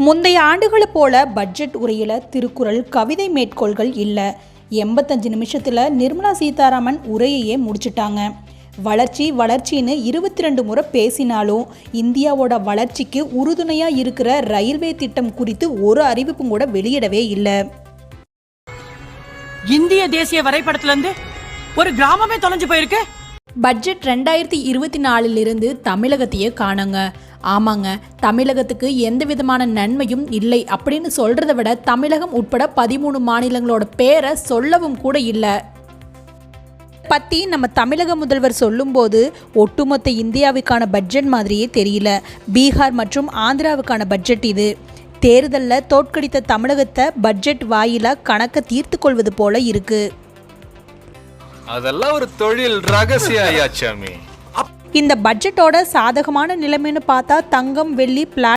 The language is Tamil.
முந்தைய ஆண்டுகளை போல பட்ஜெட் உரையில் திருக்குறள் கவிதை மேற்கோள்கள் இல்லை. 85 நிமிஷத்தில் நிர்மலா சீதாராமன் உரையையே முடிச்சிட்டாங்க. வளர்ச்சி வளர்ச்சின்னு 22 முறை பேசினாலும் இந்தியாவோட வளர்ச்சிக்கு உறுதுணையாக இருக்கிற ரயில்வே திட்டம் குறித்து ஒரு அறிவிப்பும் கூட வெளியிடவே இல்லை. இந்திய தேசிய வரைபடத்திலிருந்து ஒரு கிராமமே தொலைஞ்சு போயிருக்கு. பட்ஜெட் 2024 தமிழகத்தையே காணுங்க. ஆமாங்க, தமிழகத்துக்கு எந்த விதமான நன்மையும் இல்லை அப்படின்னு சொல்றதை விட தமிழகம் உட்பட 13 மாநிலங்களோட பேரை சொல்லவும் கூட இல்லை. பற்றி நம்ம தமிழக முதல்வர் சொல்லும்போது ஒட்டுமொத்த இந்தியாவுக்கான பட்ஜெட் மாதிரியே தெரியல. பீகார் மற்றும் ஆந்திராவுக்கான பட்ஜெட் இது. தேர்தலில் தோற்கடித்த தமிழகத்தை பட்ஜெட் வாயிலாக கணக்கை தீர்த்து கொள்வது போல இருக்கு. அதெல்லாம் ஒரு தொழில் ரகசியம். இந்த பட்ஜெட்டோட சாதகமான நிலைமைன்னு பார்த்தா தங்கம், வெள்ளி,